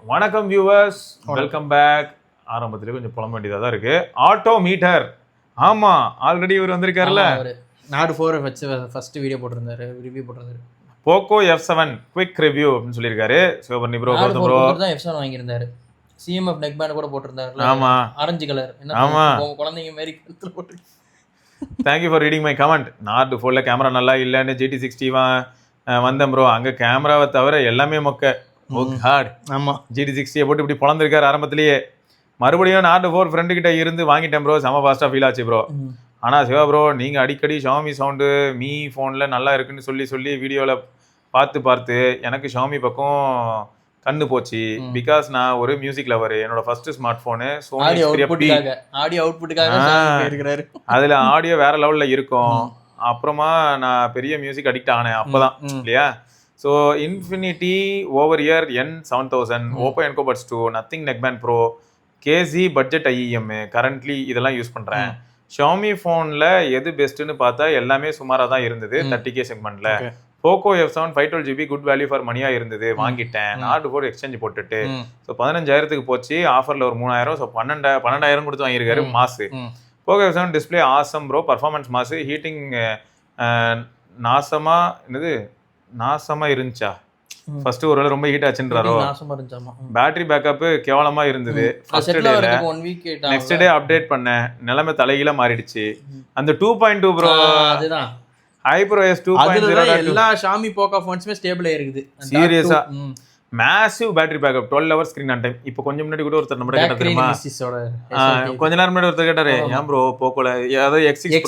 வணக்கம் viewers, welcome back. ஆரம்பத்திலே கொஞ்சம் புலம்ப வேண்டியதாக தான் இருக்கு. ஆட்டோ மீட்டர், ஆமா ஆல்ரெடி இவர் வந்திருக்காருல்ல, நாடு 4 வச்சு ஃபர்ஸ்ட் வீடியோ போட்டிருந்தாரு, ரிவ்யூ போட்டிருந்தாரு. போக்கோ F7 குவிக் ரிவ்யூ அப்படின்னு சொல்லியிருக்காரு. சிவபர்ணி ப்ரோ, கௌதம் ப்ரோ தான் F7 வாங்கியிருந்தாரு. சிஎம்எஃப் நெக் பேண்ட் கூட போட்டிருந்தாரு. ஆமா, ஆரஞ்சு கலர். ஆமா, குழந்தைங்க மாதிரி கழுத்துல போட்டு. Thank you for reading my comment. Nord 4ல கேமரா நல்லா இல்லைன்னு GT60 வந்தேன் ப்ரோ. அங்கே கேமராவை தவிர எல்லாமே மொக்க. ஓ காட், ஆமா, GT60 போட்டு இப்படி பொழந்திருக்காரு ஆரம்பத்திலேயே. மறுபடியும் நார்டு 4 ஃப்ரெண்டு கிட்ட இருந்து வாங்கிட்டேன் ப்ரோ. செம ஃபாஸ்ட்டாக ஃபீல் ஆச்சு ப்ரோ. ஆனால் சிவா ப்ரோ, நீங்கள் அடிக்கடி ஷாமி சவுண்டு மீ ஃபோனில் நல்லா இருக்குன்னு சொல்லி வீடியோவில் பார்த்து எனக்கு ஷாமி பக்கம் கண்ணு போச்சு. பிகாஸ் நான் ஒரு மியூசிக் லவர். என்னோட first smart phone Sony audio அவுட்புட்டுக்காக இருக்கிறாரு. அதில் ஆடியோ வேற லெவலில் இருக்கும். அப்புறமா நான் பெரிய மியூசிக் அடிக்ட் ஆனேன் அப்போதான், இல்லையா? So Infinity over ear N7000, Oppo Enco Buds 2, Nothing neckband pro, KZ budget IEM currently இதெல்லாம் யூஸ் பண்ணுறேன். ஷாமி ஃபோனில் எது பெஸ்ட்டுன்னு பார்த்தா எல்லாமே சுமாராக தான் இருந்தது 30K செக்மெண்ட்டில். Poco F7 512GB good value for மணியாக இருந்தது, வாங்கிட்டேன். நார்டு 4 எக்ஸ்சேஞ்ச் போட்டுட்டு ஸோ 15,000க்கு போச்சு. ஆஃபரில் ஒரு 3,000, ஸோ 12,000 கொடுத்து வாங்கியிருக்காரு. மாசு. Poco F7 display awesome bro, performance மாசு. ஹீட்டிங் நாசமா இருந்துச்சா? ஃபர்ஸ்ட் ஒரு வேளை ரொம்ப ஹீட் ஆச்சுன்றாரோ. பேட்டரி பேக்கப் கேவலமா இருந்தது. ஃபர்ஸ்ட் டேல நெக்ஸ்ட் டே அப்டேட் பண்ணேன், நிலைமை தலைகீழ மாறிடுச்சு. அந்த 2.2 ப்ரோ, அதுதான் HyperOS 2.0 எல்லா ஷாமி போக்கோ ஃபோன்ஸ்மே ஸ்டேபிளா இருக்குது. சீரியஸா massive battery backup, 12 hours screen on time. இப்போ கொஞ்சம் முன்னாடி கூட ஒருத்தர் நம்ம கேட்டாரு தெரியுமா, கொஞ்ச நேரம் முன்னாடி ஒருத்தர் கேட்டாரு, ஏன் ப்ரோ போக்கோல அதாவது X6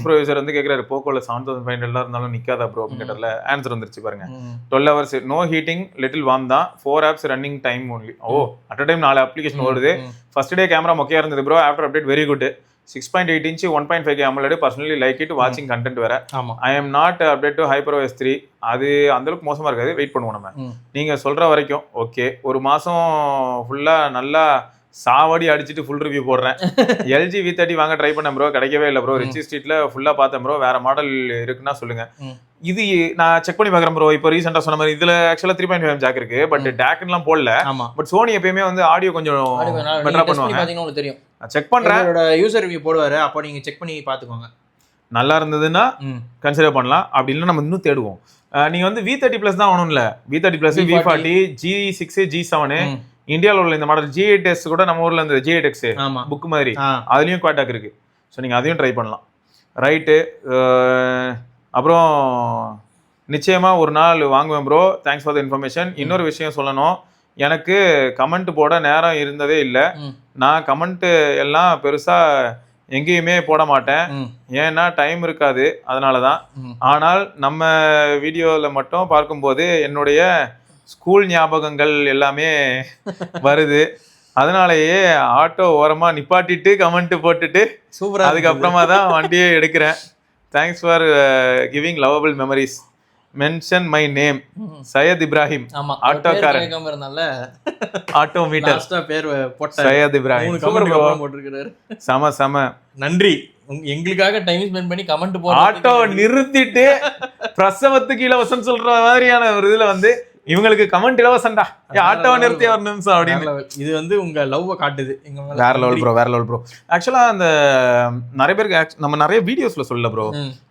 ப்ரோ யூசர் வந்து கேட்குறாரு, போக்கோல 7500 இருந்தாலும் நிக்காதா ப்ரோ அப்படின்னு கேட்டார்ல. ஆன்சர் வந்துருச்சு பாருங்க. 12 hours no heating, little warm தான், 4 apps running time only. Oh, at a time 4 application ஓடுது. ஃபர்ஸ்ட் டே கேமரா மொக்கையா இருந்தது bro, after update very good. 6.8 inch 1.5K AMOLED, personally like it. வாட்சிங் கண்டென்ட் வேற. I am not update to HyperOS 3. அது அந்த அளவுக்கு மோசமா இருக்காது, வெயிட் பண்ணுவோம் நம்ம. நீங்க சொல்ற வரைக்கும் ஓகே. ஒரு மாசம் ஃபுல்லா நல்லா சாவடி அடிச்சுட்டு ஃபுல் ரிவ்யூ போடுறேன். LG V30 வாங்க ட்ரை பண்ணேன் ப்ரோ, கிடைக்கவே இல்லை ப்ரோ. ரிச்சி ஸ்ட்ரீட்ல ஃபுல்லா பார்த்தேன் ப்ரோ. வேற மாடல் இருக்குன்னா சொல்லுங்க. இது நான் செக் பண்ணி பார்க்குறேன் ப்ரோ. இப்போ ரீசெண்டா சொன்ன மாதிரி இதுல ஆக்சுவலா 3.5 ஜாக் இருக்கு, பட் டேக்லாம் போடல. பட் சோனி எப்பயுமே வந்து ஆடியோ கொஞ்சம் பெட்டரா பண்ணுவாங்க. தெரியும், செக் பண்றேன். யூசர் ரிவ்யூ போடுவாரு, அப்போ நீங்க செக் பண்ணி பாத்துக்கோங்க. நல்லா இருந்ததுன்னா கன்சிடர் பண்ணலாம், அப்படி இல்லைன்னா நம்ம இன்னும் தேடுவோம். நீங்க வந்து V30+ தான் ஆகணும்ல. V30+, V40, G6, G7 இந்தியாவில் உள்ள இந்த மாடல். G8s கூட நம்ம ஊர்ல இந்த G8X புக் மாதிரி அதுலயும் குவாட்டாக் இருக்கு. ஸோ நீங்க அதையும் ட்ரை பண்ணலாம். ரைட்டு. அப்புறம் நிச்சயமா ஒரு நாள் வாங்குவேன் bro. Thanks for the information. இன்னொரு விஷயம் சொல்லணும், எனக்கு கமெண்ட் போட நேரம் இருந்ததே இல்லை. நான் கமெண்ட் எல்லாம் பெருசா எங்கேயுமே போட மாட்டேன், ஏன்னா டைம் இருக்காது, அதனாலதான். ஆனால் நம்ம வீடியோல மட்டும் பார்க்கும்போது என்னுடைய ஸ்கூல் ஞாபகங்கள் எல்லாமே வருது. அதனாலயே ஆட்டோ ஓரமா நிப்பாட்டிட்டு கமெண்ட் போட்டுட்டு அதுக்கப்புறமா தான் வண்டியே எடுக்கிறேன். Thanks for giving lovable memories. Mention my name, Syed Ibrahim. ஆட்டோக்காரன், ஆட்டோ மீட்டர், சையத் இப்ராஹிம். செம நன்றி. எங்களுக்காக டைம் ஸ்பெண்ட் பண்ணி கமெண்ட் போட்டு ஆட்டோ நிறுத்திட்டு பிரசவத்துக்கு இலவசம் சொல்ற மாதிரியான ஒரு இதுல வந்து இவங்களுக்கு கமெண்ட் இலவசம்டா, ஆட்டோவை நிறுத்தி ஒரு நிமிஷம் அப்படின்னு. இது வந்து உங்க லவ்வை காட்டுது. வேற லெவல் ப்ரோ. ஆக்சுவலா அந்த நிறைய பேருக்கு நம்ம நிறைய வீடியோஸ்ல சொல்ல ப்ரோ,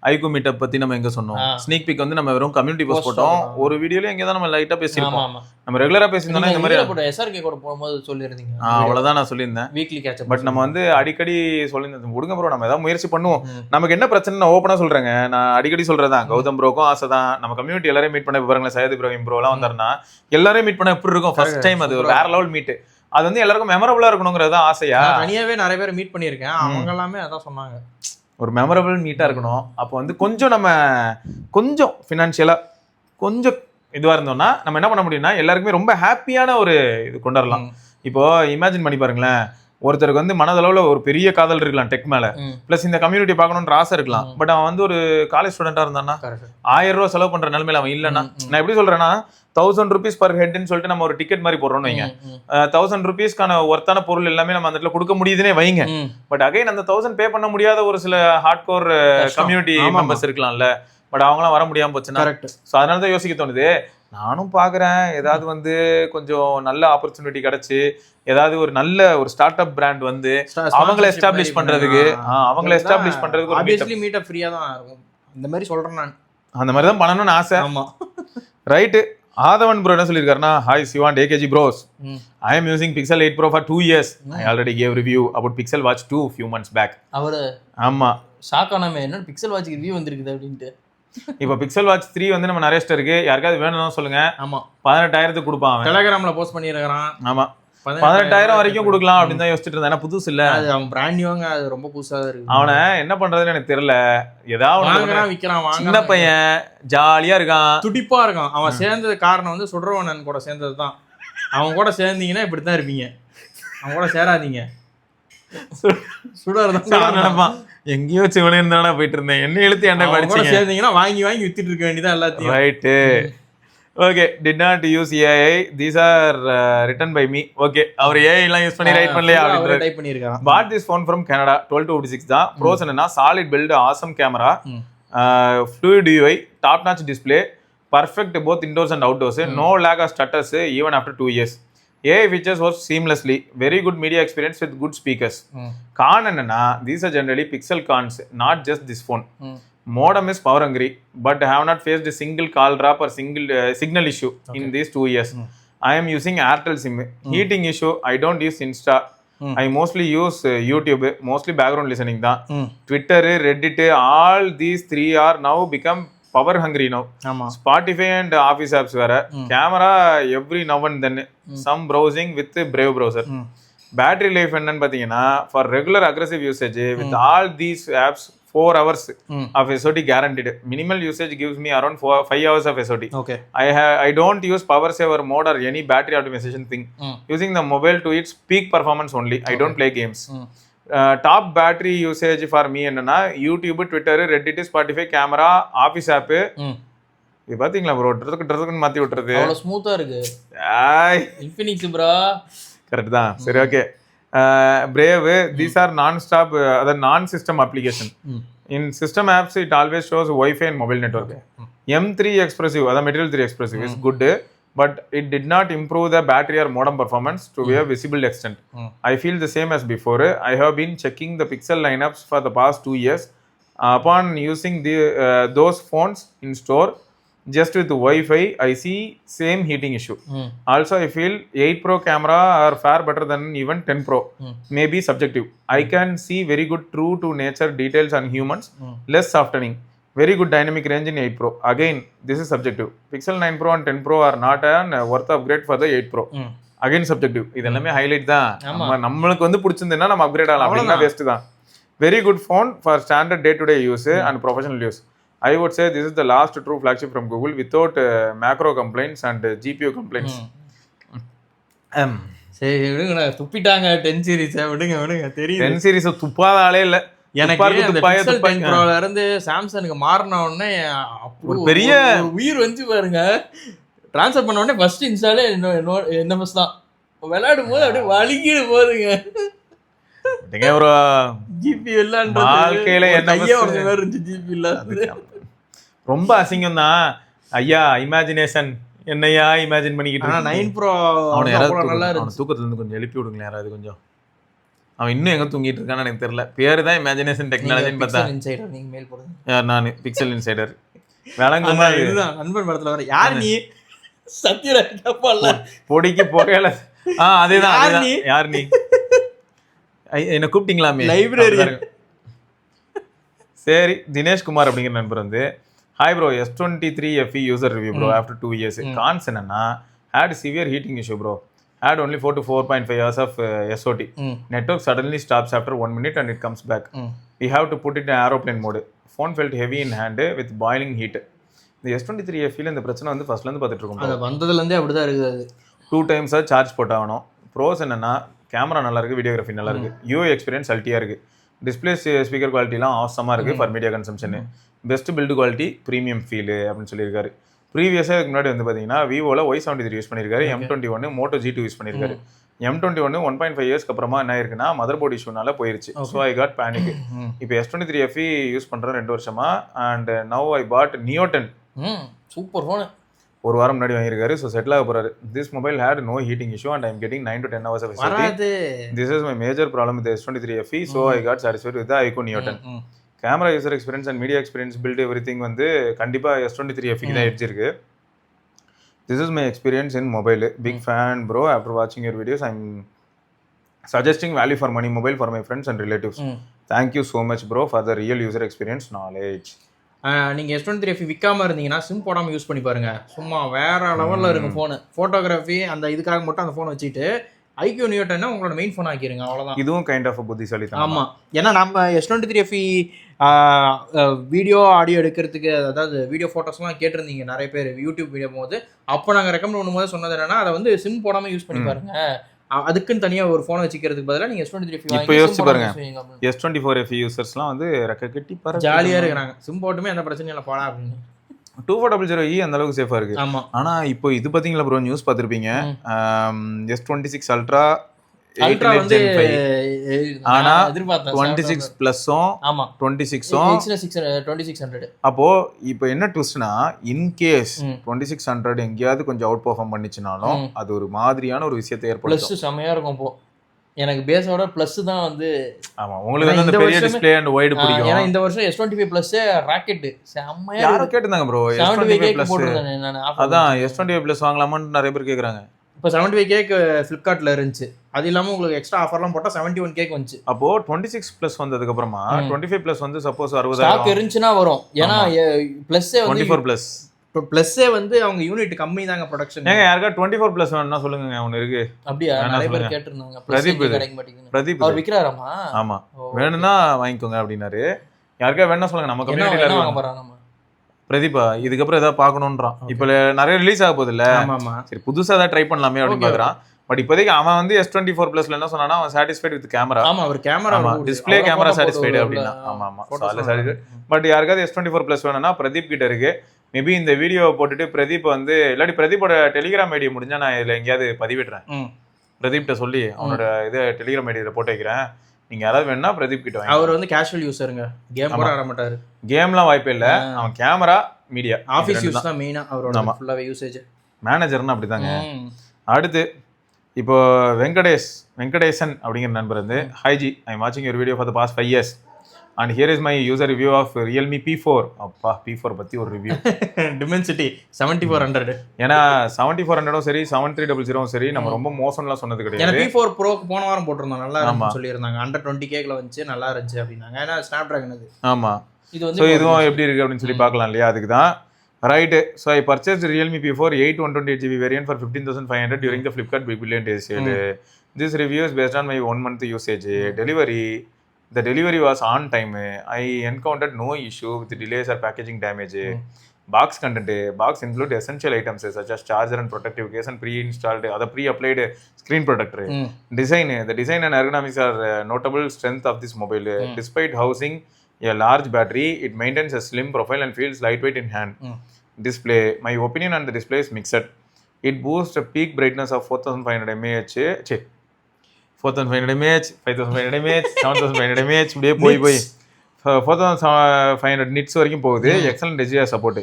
ஐகோ மீட்டப் பத்தி நம்ம எங்க சொன்னோம், ஸ்னீக் பிக் வந்து நம்ம வெறும் கம்யூனிட்டி போஸ்ட் போட்டோம். ஒரு வீடியோல எங்க தான் நம்ம லைட்டா பேசியிருப்போம். நம்ம ரெகுலரா பேசியிருந்தோம்னா இந்த மாதிரி SRK கூட போகும்போது சொல்லியிருந்தீங்க. அவ்வளவுதான் நான் சொல்லியிருந்தேன், வீக்லி கேட்ச். பட் நம்ம வந்து அடிக்கடி சொல்லியிருந்தோம், விடுங்க ப்ரோ நம்ம ஏதாவது முயற்சி பண்ணுவோம். நமக்கு என்ன பிரச்சனை நான் ஓப்பனா சொல்றேங்க, நான் அடிக்கடி சொல்றதான். கௌதம் ப்ரோக்கும் ஆசை தான் நம்ம கம்யூனிட்டி எல்லாரையும் மீட் பண்ண பாருங்களேன். சையத் இப்ராஹிம் ப்ரோ எல்லாம் வந்தாருன்னா எல்லாரையும் மீட் பண்ண எப்படி இருக்கும், ஃபர்ஸ்ட் டைம் அது ஒரு வேற லெவல் மீட். அது வந்து எல்லாருக்கும் மெமரபிளா இருக்கணுங்கிறது ஆசையா. தனியாவே நிறைய பேர் மீட் பண்ணியிருக்கேன், அவங்க எல்லாமே அதான் சொன்னாங்க, ஒரு மெமரபிள் மீட்டா இருக்கணும். அப்போ வந்து கொஞ்சம் ஃபினான்ஷியலா கொஞ்சம் இதுவா இருந்தோம்னா நம்ம என்ன பண்ண முடியும்னா எல்லாருக்குமே ரொம்ப ஹாப்பியான ஒரு இது கொண்டு வரலாம். இப்போ இமேஜின் பண்ணி பாருங்களேன், ஒருத்தருக்கு வந்து மனதளவுல ஒரு பெரிய காதல் இருக்கலாம் டெக் மேல, பிளஸ் இந்த கம்யூனிட்டி பார்க்கணும்ன்ற ஆசை இருக்கலாம். பட் அவன் வந்து ஒரு காலேஜ் ஸ்டூடெண்டா இருந்தான்னா 1000 ரூபாய் செலவு பண்ற நிலைமையில அவன் இல்லைன்னா, நான் எப்படி சொல்றேன்னா 1000 rupees பர் ஹெட்னு சொல்லிட்டு நம்ம ஒரு டிக்கெட் மாதிரி போடுறோம்னு வைங்க, 1000 rupeesக்கான ஒர்த்தான பொருள் எல்லாமே நம்ம அந்த இடத்துல கொடுக்க முடியுதுன்னே வைங்க. பட் அகைன் அந்த 1000 பே பண்ண முடியாத ஒரு சில ஹார்ட் கோர் கம்யூனிட்டி மெம்பர்ஸ் இருக்கலாம்ல, பட் அவங்களாம் வர முடியாம போச்சுன்னா. ஸோ அதனால தான் யோசிக்க தோணுது, நானும் பாக்குறேன் ஏதாவது வந்து கொஞ்சம் நல்ல ஆப்பர்ச்சுனிட்டி கிடைச்சு ஏதாவது ஒரு நல்ல ஒரு ஸ்டார்ட் அப் பிராண்ட் வந்து அவங்கள எஸ்டாப்ளிஷ் பண்றதுக்கு ஒரு ஆப்வியஸ்லி மீட்டப் ஃப்ரீயா தான் இருக்கும். இந்த மாதிரி சொல்றேன் நான். அந்த மாதிரி தான் பண்ணணும்னு ஆசை. ஆமா ரைட்டு. ஆதவன் ப்ரோ என்ன சொல்லியிருக்காருன்னா, hi Sivan AKG bros, I am using Pixel 8 Pro for 2 years. I already gave review about Pixel Watch 2 few months back. அவரு ஆமா ஷாக் ஆனாமே, என்ன பிக்சல் வாட்ச் ரிவ்யூ வந்திருக்குது அப்படின்ட்டு. இப்போ Pixel Watch 3 வந்து நம்ம நிறைய இருக்கு, யாருக்காவது வேணும்னு சொல்லுங்க. ஆமா 18,000க்கு கொடுப்பான் அவன். டெலிகிராம்ல போஸ்ட் பண்ணிருக்கான். ஆமா 18,000 வரைக்கும் கொடுக்கலாம் அப்படின்னு தான் யோசிச்சுட்டு இருந்தேன். ஏன்னா புதுசு இல்ல, அது அவன் பிராண்ட் நியூங்க, அது ரொம்ப புதுசா தான் இருக்கு. அவனை என்ன பண்றதுன்னு எனக்கு தெரியல. ஏதாவது வாங்குறான் விக்கிறான், சின்ன பையன் ஜாலியா இருக்கான், துடிப்பா இருக்கான். அவன் சேர்ந்தது காரணம் வந்து சுடுறவன் கூட சேர்ந்தது தான். அவன் கூட சேர்ந்தீங்கன்னா இப்படித்தான் இருப்பீங்க. அவன் கூட சேராதீங்க. சுடறதான் நினைப்பான். எங்கேயோ சிவனே இருந்தா போயிட்டு இருந்தேன், என்ன எழுத்து என்ன படிச்சு சேர்ந்தீங்கன்னா வாங்கி வாங்கி வித்துட்டு இருக்க வேண்டியதான் எல்லாத்தையும். Right. Okay, did not use AI, these are written by me. Okay, அவர் AI எல்லாம் யூஸ் பண்ணி ரைட் பண்ணலையா அப்படின்ற டைப் பண்ணிருக்கான். bought this phone from Canada 12/56 தான். ப்ரோஸ் என்னன்னா solid build, awesome camera, fluid UI, top notch display, perfect both indoors and outdoors, no lag or stutters even after 2 years. AI features work seamlessly, very good media experience with good speakers. Con என்னன்னா, these are generally Pixel cons, not just this phone. Modem is power hungry, but have not faced a single call drop or single signal issue in these 2 years. I am using Airtel SIM. Heating issue, I don't use Insta. I mostly use YouTube, mostly background listening da. Twitter, Reddit, all these 3 are now become power hungry now. Spotify and office apps vera. Camera every now and then. Some browsing with Brave browser. Battery life என்னன்னு பாத்தீங்கன்னா, for regular aggressive usage with all these apps 4 hours of SOT guaranteed. Minimal usage gives me around 5 hours of SOT. Okay. I don't use power saver mode or any battery optimization thing. Using the mobile to its peak performance only. I don't play games. Top battery usage for me என்னன்னா, YouTube, Twitter, Reddit, Spotify, camera, office app. இது பாத்தீங்களா bro, ட்ரதுக்கு மாத்தி விட்டுறது அவ்வளவு ஸ்மூத்தா இருக்கு. Infinix bro. Correct தான். சரி, okay. Brave, these are non-stop, other non-system application. In system apps, it always shows Wi-Fi and mobile network. M3 Expressive, other Material 3 Expressive is good, but it did not improve the battery or modem performance to a visible extent. I feel the same as before. I have been checking the Pixel lineups for the past 2 years. Upon using those phones in store, just with Wi-Fi, I see same heating issue. Also, I feel 8 Pro camera are far better than even 10 Pro. Maybe subjective. I can see very good true to nature details on humans, less softening. Very good dynamic range in 8 Pro. Again, this is subjective. Pixel 9 Pro and 10 Pro are not an worth upgrade for the 8 Pro. Again, subjective. இதெல்லாமே highlight தான். நம்மளுக்கு வந்து பிடிச்சிருந்தா நம்ம upgrade ஆகலாம், அப்படின்னா waste தான். Very good phone for standard day-to-day use and professional use. I would say this is the last true flagship from Google without macro complaints and GPU complaints. சரி விடுங்க, துப்பிட்டாங்க 10 சீரிஸ். விடுங்க தெரியும். 10 சீரிஸ் துப்பாத ஆளே இல்ல. எனக்கு அந்த Pixel 10 Proல இருந்து சாம்சங்க்கு மாறின உடனே ஒரு பெரிய உயிர் வந்து பாருங்க. ட்ரான்ஸ்ஃபர் பண்ண உடனே ஃபர்ஸ்ட் இன்ஸ்டாலே NMS தான். விளையாடும் போது அப்படியே வலிக்கிடு போகுதுங்க. ஒரு GPU இல்லன்றது வாழ்க்கையில GPU இல்ல, ரொம்ப அசிங்கம் தான் ஐயா. இமேஜினேஷன் என்னையா இமேஜின் பண்ணிக்கிட்டு. 9 Pro நல்லா இருக்கு. தூக்கத்துல இருந்து கொஞ்சம் எழுப்பி விடுங்களேன் யாராவது கொஞ்சம். அவன் இன்னும் எங்க தூங்கிட்டு இருக்கான்னு எனக்கு தெரியல. பேரு தான் இமேஜினேஷன் டெக்னாலஜின்னு பார்த்தா. இன்சைடர் நீங்க மேல் போடுங்க. யார்? நான் பிக்சல் இன்சைடர். வேளங்குமா இதுதான் நண்பன் படத்துல வர. யார் நீ? சத்யராஜ் கப்பல்ல பொடிக்கு போகல. அதேதான். யார் நீ? என்ன கூப்பிட்டீங்களாமே லைப்ரரி. சரி, தினேஷ் குமார் அப்படிங்கிற நண்பர் வந்து, hi bro, S23 FE user review bro after 2 years. Cons என்னன்னா, had severe heating issue bro, had only 4 to 4.5 hours of SOT. Network suddenly stops after 1 minute and it comes back. We have to put it in aeroplane mode. Phone felt heavy in hand with boiling heat. இந்த S23 FE இந்த பிரச்சனை வந்து ஃபர்ஸ்ட்ல இருந்து பார்த்துட்டு இருக்கோம். அது வந்ததுல இருந்தே அப்படிதான் இருக்குது. அது 2 times சார்ஜ் போட்டாகணும். ப்ரோஸ் என்னன்னா, கேமரா நல்லா இருக்கு, வீடியோகிராஃபி நல்லா இருக்கு, யூஐ எக்ஸ்பீரியன்ஸ் அல்ட்டியா இருக்கு, டிஸ்பிளே ஸ்பீக்கர் குவாலிட்டிலாம் ஆசமாக இருக்குது for media consumption, best build quality, premium feel அப்படின்னு சொல்லியிருக்காரு. ப்ரீவியஸாக இதுக்கு முன்னாடி வந்து பார்த்தீங்கன்னா விவோவில் Y73 யூஸ் பண்ணியிருக்காரு, M21 Moto G2 யூஸ் பண்ணியிருக்காரு. M21 1.5 இயர்ஸ்க்கு அப்புறமா என்ன இருக்குன்னா மதர் போர்ட் இஷ்யூனால போயிருச்சு. So I got panic. இப்போ S23 FE யூஸ் பண்ணுறேன் 2 வருஷமா. And now I bought Neo 10. Super phone. ஒரு வாரம் முன்னாடி வாங்கியிருக்காரு. ஸோ செட்டில் ஆக போறாரு. This mobile had no heating issue and I am getting 9 to 10 hours of வராது. this is my major problem with the S23 FE, so I got satisfied with the iQOO Neo 10. Camera user experience and media experience build everything வந்து கண்டிப்பா S23 FE தான் edge இருக்கு. This is my experience in mobile. Big fan bro. After watching your videos, I'm suggesting value for money mobile for my friends and relatives. Thank you so much bro for the real user experience knowledge. நீங்கள் S23 FE விற்காம இருந்தீங்கன்னா sim போடாமல் use பண்ணி பாருங்க. சும்மா வேற லெவலில் இருக்கும் phone. Photography அந்த இதுக்காக மட்டும் அந்த ஃபோனை வச்சுட்டு iQOO Neo 10 உங்களோட மெயின் ஃபோன் ஆக்கிடுங்க. அவ்வளோதான். இதுவும் கைண்ட் ஆஃப் புத்திசாலி தான். ஆமாம், ஏன்னா நம்ம S23 FE வீடியோ ஆடியோ எடுக்கிறதுக்கு, அதாவது வீடியோ ஃபோட்டோஸ்லாம் கேட்டிருந்தீங்க நிறைய பேர் யூடியூப் வீடியோ போது. அப்போ நாங்கள் ரெக்கமெண்ட் பண்ணும்போது சொன்னது என்னன்னா, அதை வந்து சிம் போடாமல் யூஸ் பண்ணி பாருங்க. அதுக்குன்னு தனியாக ஒரு ஃபோனை வச்சுக்கிறதுக்கு பதிலாக நீங்கள் S23 FE இப்போ யோசிச்சு பாருங்க. S24 FE யூசர்ஸ்லாம் வந்து ரெக்க கட்டி ஜாலியாக இருக்கிறாங்க. சிம் போட்டுமே எந்த பிரச்சனையும் இல்லை போடா அப்படின்னு. 2400E அந்த அளவுக்கு சேஃபா இருக்கு. ஆமா. ஆனா இப்போ இது பாத்தீங்களா ப்ரோ, நியூஸ் பார்த்திருப்பீங்க. S26 Ultra வந்து ஆனா 26 பிளஸும் ஆமா 26ம் 2600. அப்போ இப்போ என்ன ட்விஸ்ட்னா, இன் கேஸ் 2600 எங்கேயாவது கொஞ்சம் அவுட் பெர்ஃபார்ம் பண்ணிச்சுனாலும் அது ஒரு மாதிரியான ஒரு விஷயத்தை ஏற்படுத்தும். பிளஸ் செமையா இருக்கும். அப்போ எனக்கு பேஸோட பிளஸ் தான் வந்து ஆமா, உங்களுக்கு வந்து அந்த பெரிய டிஸ்ப்ளே அண்ட் வைட் பிடிக்கும். ஏன்னா இந்த வருஷம் S25 பிளஸ் ராக்கெட் செமையா யாரோ கேட்டாங்க ப்ரோ. 75K போட்டுருந்தேன் நான். அதான் S25 பிளஸ் வாங்கலாமான்னு நிறைய பேர் கேக்குறாங்க. இப்போ 75K ஃபிளிப்கார்ட்ல இருந்துச்சு. அது இல்லாம உங்களுக்கு எக்ஸ்ட்ரா ஆஃபர்லாம் போட்டா 71K வந்துச்சு. அப்போ 26 பிளஸ் வந்ததுக்கு அப்புறமா 25 பிளஸ் வந்து சப்போஸ் 60,000 ஸ்டாக் இருந்துச்சுன்னா வரும். ஏன்னா பிளஸ்ஸே வந்து 24 பிளஸ் பிளஸ்ஸே வந்து அவங்க யூனிட் கம்மி தாங்க ப்ரொடக்ஷன். ஏங்க யாருக்கா 24 பிளஸ் வேணும்னா சொல்லுங்க, ஒன்னு இருக்கு. அப்படியே நிறைய பேர் கேட்டிருந்தாங்க. பிரதீப் கிடைக்க மாட்டேங்குது. பிரதீப் அவர் விக்கிறாராமா? ஆமா, வேணும்னா வாங்கிக்கோங்க அப்படினாரு. யாருக்கா வேணா சொல்லுங்க, நம்ம கம்யூனிட்டில என்ன வாங்க போறாங்க. பிரதீபா இதுக்கப்புறம் ஏதாவது பார்க்கணுன்றான். இப்போ நிறைய ரிலீஸ் ஆக போகுது இல்ல, சரி புதுசா ஏதாவது ட்ரை பண்ணலாமே அப்படின்னு பாக்குறான். பட் இப்போதைக்கு அவன் வந்து S24 பிளஸ்ல என்ன சொன்னானா, அவன் சாட்டிஸ்ஃபைட் வித் கேமரா. ஆமா, அவர் கேமரா டிஸ்ப்ளே கேமரா சாட்டிஸ்ஃபைட் அப்படினா. ஆமா ஆமா, அதுல சாட்டிஸ்ஃபைட். பட் யாருக்காவது S24 பிளஸ் வேணும்னா பிரதீப் கிட்ட இருக்கு. மேபி இந்த வீடியோ போட்டுட்டு பிரதீப் வந்து இல்லாட்டி பிரதீப்போட டெலிகிராம் ஐடி முடிஞ்சா நான் இதுல எங்கேயாவது பதிவிடுறேன். பிரதீப்கிட்ட சொல்லி அவனோட இது டெலிகிராம் ஐடியில போட்டு வைக்கிறேன். நீங்க யாராவது வேணா பிரதீப் கிட்ட வாங்க. அவர் வந்து கேஷுவல் யூசருங்க, கேம் கூட ஆட மாட்டாரு. கேம்லாம் வாய்ப்பே இல்ல. அவன் கேமரா மீடியா ஆபீஸ் யூஸ் தான் மெயினா அவரோட ஃபுல்லாவே யூசேஜ். மேனேஜர்னா அப்படிதாங்க. அடுத்து இப்போ வெங்கடேசன் அப்படிங்கிற நண்பர் வந்து, ஹாய் ஜி, ஐ எம் வாட்சிங் your video for the past 5 years and here is my user review of Realme P4. அப்பா P4 பத்தி ஒரு ரிவ்யூ. Dimensity 7400. ஏன்னா 7400ம் சரி 7300ம் சரி நம்ம ரொம்ப மோசம்லாம் சொன்னது கிடையாது. ஏன்னா P4 Pro போன வாரம் போட்டிருந்தோம், நல்லா இருக்குன்னு சொல்லியிருந்தாங்க. அண்டர் 20Kல வந்துச்சு, நல்லா இருந்துச்சு அப்படின்னாங்க. ஏன்னா ஸ்னாப்டிராகன் அது. ஆமா, இது வந்து இதுவும் எப்படி இருக்கு அப்படின்னு சொல்லி பார்க்கலாம் இல்லையா, அதுக்கு தான் right. So I purchase Realme P4 8 128GB variant for 15,500 during the Flipkart Big Billion Days sale. This review is based on my 1 month usage. The delivery was on time. I encountered no issue with delays or packaging damage. Box content. Box include essential items such as charger and protective case and pre-installed other pre-applied screen protector. Design. The design and ergonomics are notable strength of this mobile. Despite housing a large battery, it maintains a slim profile and feels lightweight in hand. Display. My opinion on the display is mixed. It boosts a peak brightness of 4500 mAh. 4500 mAh, 5500 mAh, 7500 mAh இப்படியே போய் 4500 nits வரைக்கும் போகுது. Excellent HDR support.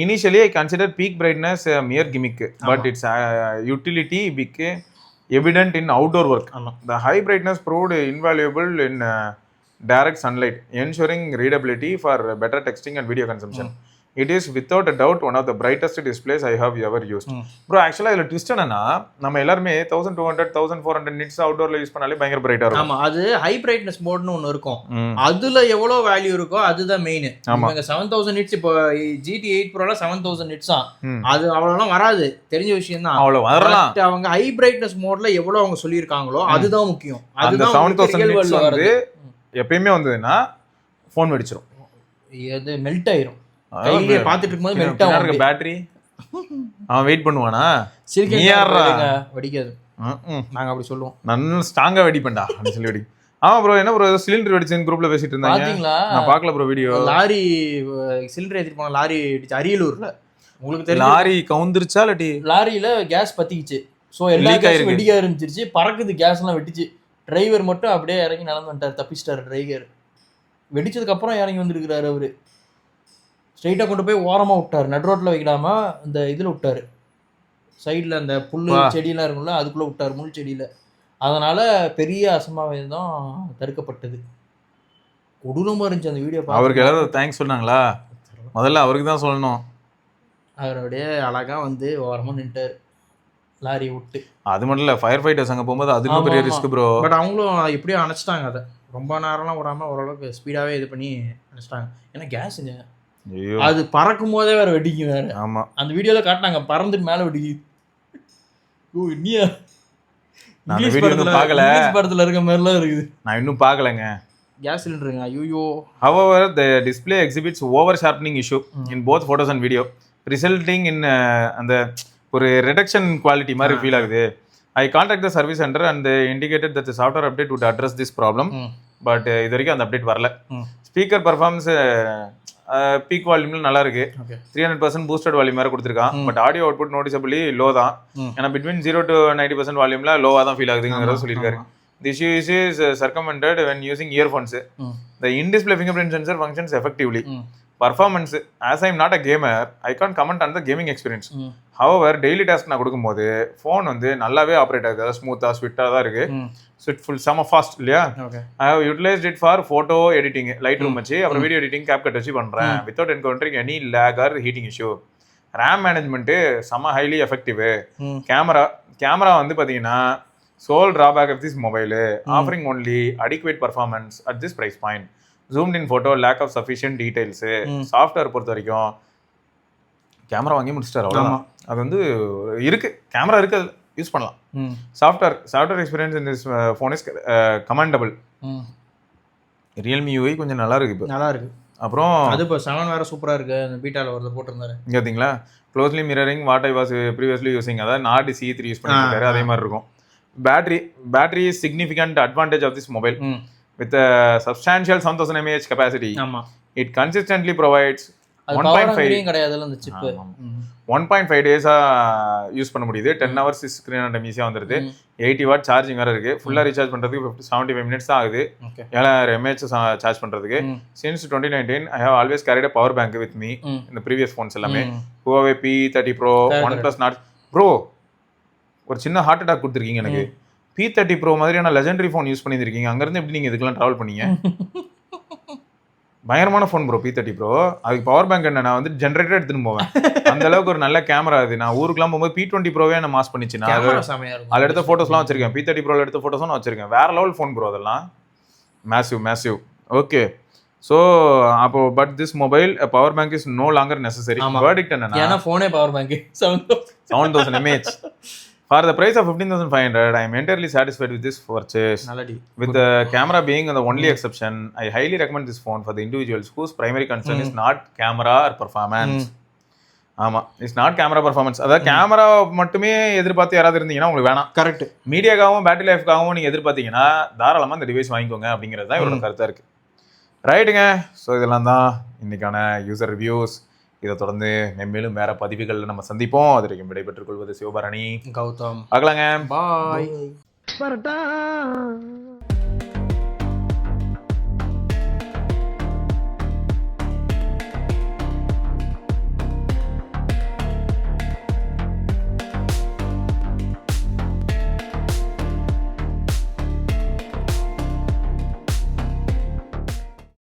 Initially I considered peak brightness a mere gimmick, but its utility became evident in outdoor work. The high brightness proved invaluable in direct sunlight, ensuring readability for better texting and video consumption. It is without a doubt one of the brightest displays I have ever used. Bro, actually இதுல twist என்னன்னா, நம்ம எல்லாரும் 1200 1400 nits அவுட்டோர்ல use பண்ணாலே பயங்கர பிரைட்டா இருக்கும். ஆமா, அது ஹை பிரைட்னஸ் மோட்னு ஒன்னு இருக்கும். அதுல எவ்வளவு வேல்யூ இருக்கோ அதுதான் மெயின். இவங்க 7000 nits, இப்போ GT8 Proல 7000 nits அது அவ்வளவுலாம் வராது, தெரிஞ்ச விஷயம் தான். அவ்வளவு வரலாம். அவங்க ஹை பிரைட்னஸ் மோட்ல எவ்வளவு அவங்க சொல்லியிருக்காங்களோ அதுதான் முக்கியம். அதுதான் 7000 nits வந்து எப்பயுமே வந்ததுன்னா போன் வெடிச்சிரும், இது மெல்ட் ஆயிரும். கையிலே பாத்துட்டு இருக்கும்போது மெல்ட் ஆகும் பேட்டரி. அவன் வெயிட் பண்ணுவானா? வெடிக்காது. நாங்க அப்படி சொல்லுவோம், நல்ல ஸ்ட்ராங்கா வெடிப்பேன்டா அப்படின்னு சொல்லி வெடி. ஆமா ப்ரோ, என்ன ப்ரோ சிலிண்டர் வெடிச்சுன்னு குரூப்ல பேசிட்டு இருந்தாங்க, பாத்தீங்களா? நான் பார்க்கல ப்ரோ வீடியோ. லாரி சிலிண்டர் ஏத்திட்டு போன லாரி அரியலூர்ல, உங்களுக்கு தெரியும். லாரி கவுந்துருச்சா இல்லாட்டி லாரியில கேஸ் பத்திக்கிச்சு. சோ எல்லா கேஸும் வெடிக்க ஆரம்பிச்சிருச்சு, பறக்குது, கேஸ் எல்லாம் வெடிச்சு. டிரைவர் மட்டும் அப்படியே இறங்கி நடந்து வந்துட்டார், தப்பிச்சிட்டாரு டிரைவர். வெடிச்சதுக்கு அப்புறம் இறங்கி வந்திருக்கிறாரு அவரு. ஸ்ட்ரைட்டாக கொண்டு போய் ஓரமாக விட்டார், நடு ரோட்டில் வைக்கலாமா இந்த இதில் விட்டார், சைடில் அந்த புல் செடியெல்லாம் இருக்கும்ல அதுக்குள்ளே விட்டார், முள் செடியில். அதனால் பெரிய அசம்பாவிதம் தடுக்கப்பட்டது. கொடூரமாக இருந்துச்சு அந்த வீடியோ. அவருக்கு எல்லாரும் தேங்க்ஸ் சொன்னாங்களா? முதல்ல அவருக்கு தான் சொல்லணும். அவருடைய அழகாக வந்து ஓரமாக நின்ட்டார் லாரியை விட்டு. அது மட்டும் இல்லை, ஃபயர் ஃபைட்டர்ஸ் அங்கே போகும்போது அது இன்னும் பெரிய ரிஸ்க் ப்ரோ. பட் அவங்களும் எப்படியும் அணைச்சிட்டாங்க, அதை ரொம்ப நேரம்லாம் விடாமல் ஓரளவுக்கு ஸ்பீடாகவே இது பண்ணி அணைச்சிட்டாங்க. ஏன்னா கேஸுங்க அது பறக்கும் போதே வேற வெடிக்கும் வேற. ஆமா, அந்த வீடியோல காட்டினாங்க பறந்துட்டு மேலே வெடிக்குது. ஓ இன்னியா இங்கிலீஷ் படத்துல இருக்க மாதிரிலாம் இருக்குது. நான் இன்னும் பார்க்கலங்க கேஸ் சிலிண்டருங்க. ஐயோ. However, the display exhibits over sharpening issue in both photos and video, resulting in அந்த ஒரு reduction quality மாதிரி ஃபீல் ஆகுது. I contacted the service center and they indicated that the software update would address this problem, but இது வரைக்கும் அந்த update வரல. Speaker performance peak வால்யூம்ல நல்லா இருக்கு, 300% பூஸ்டட் வால்யூம் வேற கொடுத்துருக்கான். பட் ஆடியோ அவுட்புட் நோட்டிசபிளி லோ தான். ஏன்னா பிட்வீன் 0 to 90% வால்யூம்ல லோவா தான் ஃபீல் ஆகுதுங்கிறத சொல்லியிருக்காரு. The issue is circumvented when using earphones. The in-display fingerprint sensor functions effectively. Performance, as I am not a gamer, I can't comment on the gaming experience. However, daily task நான் கொடுக்கும்போது phone வந்து நல்லாவே operate ஆகுது, அதாவது ஸ்மூத்தாக ஸ்விட்டாக தான் இருக்கு. ஸ்விட்ஃபுல் செம ஃபாஸ்ட் இல்லையா? I have utilized it for photo editing, light room வச்சு, அப்புறம் வீடியோ எடிட்டிங் கேப் கட் வச்சு பண்ணுறேன், without encountering any lag or heating issue. RAM management செம ஹைலி எஃபெக்டிவ். கேமரா வந்து பார்த்தீங்கன்னா sole drawback of this mobile, offering only adequate performance at this price point. Zoomed in photo, lack of sufficient details. Software பொறுத்த வரைக்கும் camera வாங்கி முடிச்சிட்டாரு, அவ்வளோதான். அது வந்து இருக்கு, கேமரா இருக்கு, அதில் யூஸ் பண்ணலாம். Software experience in this phone is commendable. Realme UI கொஞ்சம் நல்லா இருக்கு, இப்போ நல்லா இருக்கு. அப்புறம் அது இப்போ 7 வேற சூப்பராக இருக்கு, அந்த பீட்டாவில் வரது போட்டிருந்தாரு. இங்கே பார்த்தீங்களா, closely mirroring what I was previously using, அதாவது நாட் C3 யூஸ் பண்ணிருக்காரு, அதே மாதிரி இருக்கும். Battery is significant advantage of this mobile. With a substantial 7000 mAh capacity. It consistently provides 1.5 days use பண்ண முடியுது. 10 hours ஸ்க்ரீன் டைம் ஈஸியாக வந்துடுது. 80 வாட் சார்ஜிங் வேறு இருக்குது. ஃபுல்லாக ரீசார்ஜ் பண்ணுறதுக்கு 75 minutes தான் ஆகுது. 7000 mAh சார்ஜ் பண்ணுறதுக்கு. Since 2019 I have always carried a power bank with me in the previous phones எல்லாமே. Huawei P30 Pro, OnePlus Nord Pro. ஒரு சின்ன ஹார்ட் அட்டாக் கொடுத்துருக்கீங்க எனக்கு. P30 Pro மாதிரியான லெஜெண்டரி ஃபோன் யூஸ் பண்ணியிருக்கீங்க, அங்கேருந்து எப்படி நீங்கள் இதுக்கெல்லாம் ட்ராவல் பண்ணீங்க? பயங்கரமான ஃபோன் ப்ரோ P30 Pro. அதுக்கு பவர் பேங்க் என்ன, நான் வந்து ஜென்ரேட்டர் எடுத்துன்னு போவேன், அந்த அளவுக்கு ஒரு நல்ல கேமரா அது. நான் ஊருக்குலாம் போகும்போது P20 Proவே நான் மாஸ் பண்ணிச்சு. நான் அதில் எடுத்த ஃபோட்டோஸ்லாம் வச்சிருக்கேன், P30 Proவில் எடுத்த ஃபோட்டோஸும் நான் வச்சிருக்கேன். வேற லெவல் ஃபோன் ப்ரோ அதெல்லாம், மேசிவ். ஓகே, ஸோ அப்போ but this mobile power bank is no longer necessary. Verdict என்னன்னா, ஃபோனே power bank 7000 mAh. For the price of 15,500, I am entirely satisfied with this purchase. With the camera being the only exception, I highly recommend this phone for the individuals whose primary concern is not camera or performance. ஆமா, it's not camera performance. அதாவது camera மட்டுமே எதிர்பார்த்து யாராவது இருந்தீங்கன்னா உங்களுக்கு வேணாம். Correct. மீடியாக்காகவும் battery லைஃப்காகவும் நீங்கள் எதிர்பார்த்தீங்கன்னா தாராளமாக இந்த டிவைஸ் வாங்கிக்கோங்க அப்படிங்கிறது தான் இவரோட கருத்தாக இருக்குது. ரைட்டுங்க. ஸோ இதெல்லாம் தான் இன்னைக்கான யூசர் ரிவ்யூஸ். இதை தொடர்ந்து மென்மேலும் வேற பதிவுகளில் நம்ம சந்திப்போம். அது வரைக்கும் விடைபெற்றுக் கொள்வது சிவபரணி, கௌதம். பார்க்கலாங்க. பாய்.